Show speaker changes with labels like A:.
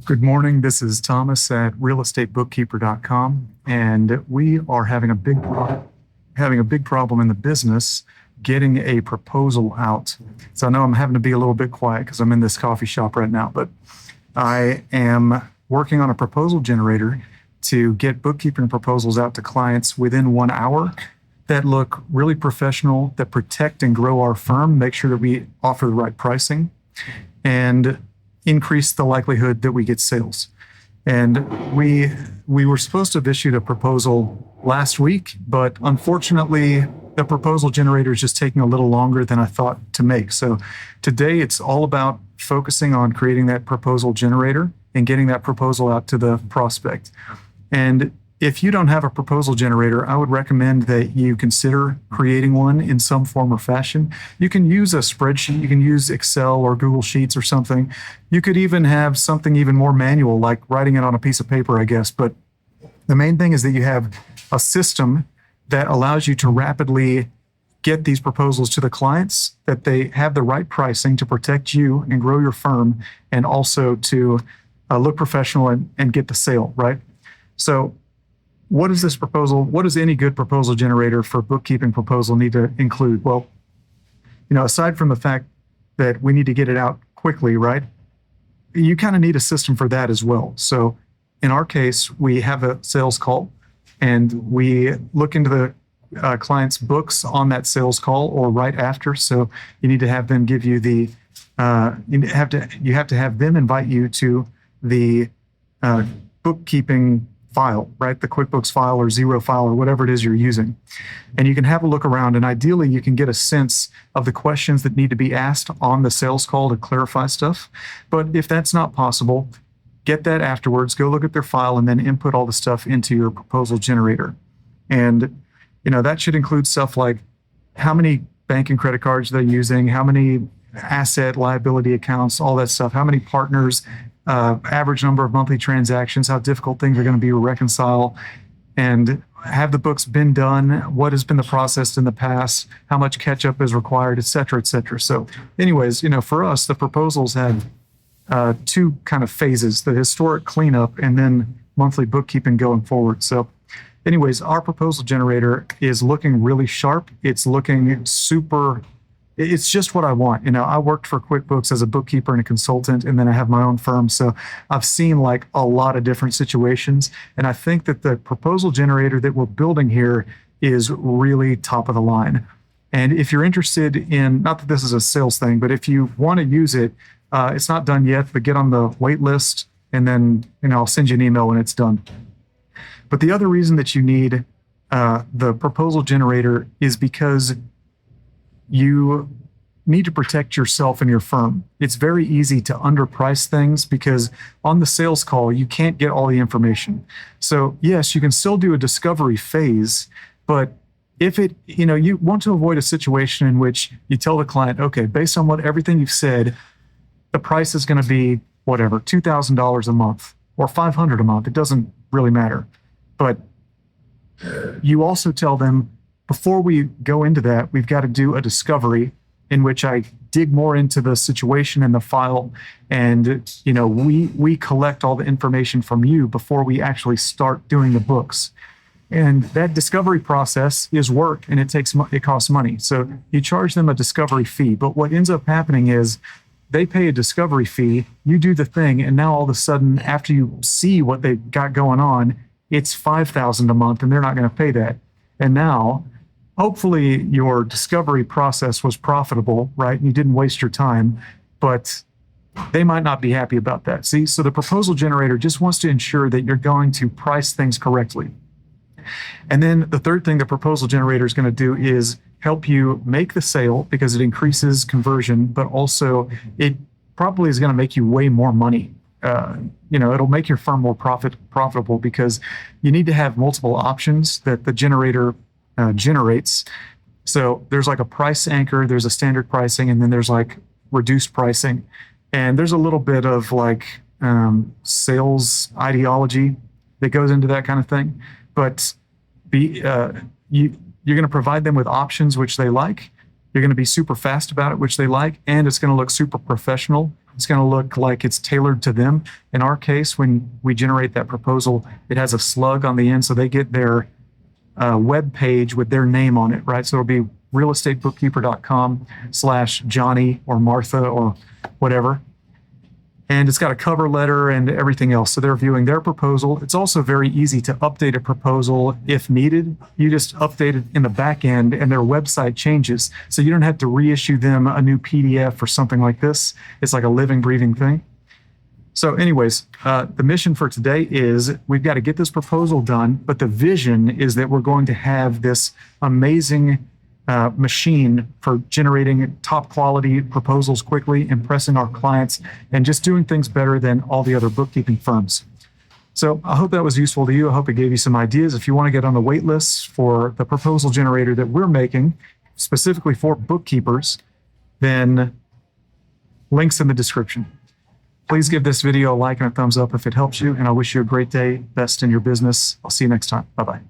A: Good morning. This is Thomas at realestatebookkeeper.com, and we are having a big problem in the business getting a proposal out. So I know I'm having to be a little bit quiet because I'm in this coffee shop right now, but I am working on a proposal generator to get bookkeeping proposals out to clients within 1 hour that look really professional, that protect and grow our firm, make sure that we offer the right pricing, and increase the likelihood that we get sales. And we were supposed to have issued a proposal last week, but unfortunately, the proposal generator is just taking a little longer than I thought to make. So today it's all about focusing on creating that proposal generator and getting that proposal out to the prospect. And if you don't have a proposal generator, I would recommend that you consider creating one in some form or fashion. You can use a spreadsheet, you can use Excel or Google Sheets or something. You could even have something even more manual, like writing it on a piece of paper, I guess. But the main thing is that you have a system that allows you to rapidly get these proposals to the clients, that they have the right pricing to protect you and grow your firm, and also to look professional and get the sale, right? So what does any good proposal generator for bookkeeping proposal need to include? Well, aside from the fact that we need to get it out quickly, right? You kind of need a system for that as well. So in our case, we have a sales call and we look into the client's books on that sales call or right after. So you need to have them give you you have to have them invite you to the bookkeeping file, right? The QuickBooks file or Xero file or whatever it is you're using. And you can have a look around, and ideally you can get a sense of the questions that need to be asked on the sales call to clarify stuff. But if that's not possible, get that afterwards, go look at their file, and then input all the stuff into your proposal generator. And that should include stuff like how many bank and credit cards they're using, how many asset liability accounts, all that stuff, how many partners, average number of monthly transactions, how difficult things are going to be to reconcile, and have the books been done, what has been the process in the past, how much catch up is required, et cetera, et cetera. So anyways, for us, the proposals have two kind of phases, the historic cleanup and then monthly bookkeeping going forward. So anyways, our proposal generator is looking really sharp. It's looking super. It's just what I want. I worked for QuickBooks as a bookkeeper and a consultant, and then I have my own firm. So I've seen like a lot of different situations. And I think that the proposal generator that we're building here is really top of the line. And if you're interested in, not that this is a sales thing, but if you want to use it, it's not done yet, but get on the wait list, and then, I'll send you an email when it's done. But the other reason that you need the proposal generator is because you need to protect yourself and your firm. It's very easy to underprice things because on the sales call, you can't get all the information. So yes, you can still do a discovery phase, but if you want to avoid a situation in which you tell the client, okay, based on everything you've said, the price is going to be whatever, $2,000 a month or $500 a month. It doesn't really matter. But you also tell them, before we go into that, we've got to do a discovery in which I dig more into the situation and the file, and we collect all the information from you before we actually start doing the books. And that discovery process is work, and it costs money. So you charge them a discovery fee. But what ends up happening is they pay a discovery fee, you do the thing, and now all of a sudden, after you see what they've got going on, it's $5,000 a month, and they're not going to pay that. And now, hopefully your discovery process was profitable, right? And you didn't waste your time, but they might not be happy about that. See, so the proposal generator just wants to ensure that you're going to price things correctly. And then the third thing the proposal generator is going to do is help you make the sale because it increases conversion, but also it probably is going to make you way more money. It'll make your firm more profitable because you need to have multiple options that the generator generates. So there's like a price anchor, there's a standard pricing, and then there's like reduced pricing. And there's a little bit of like sales ideology that goes into that kind of thing. But you're going to provide them with options which they like. You're going to be super fast about it, which they like, and it's going to look super professional. It's going to look like it's tailored to them. In our case, when we generate that proposal, it has a slug on the end, so they get their web page with their name on it, right? So it'll be realestatebookkeeper.com/Johnny or Martha or whatever. And it's got a cover letter and everything else. So they're viewing their proposal. It's also very easy to update a proposal if needed. You just update it in the back end and their website changes. So you don't have to reissue them a new PDF or something like this. It's like a living, breathing thing. So anyways, the mission for today is we've got to get this proposal done, but the vision is that we're going to have this amazing machine for generating top quality proposals quickly, impressing our clients, and just doing things better than all the other bookkeeping firms. So I hope that was useful to you. I hope it gave you some ideas. If you want to get on the wait list for the proposal generator that we're making specifically for bookkeepers, then links in the description. Please give this video a like and a thumbs up if it helps you, and I wish you a great day. Best in your business. I'll see you next time. Bye-bye.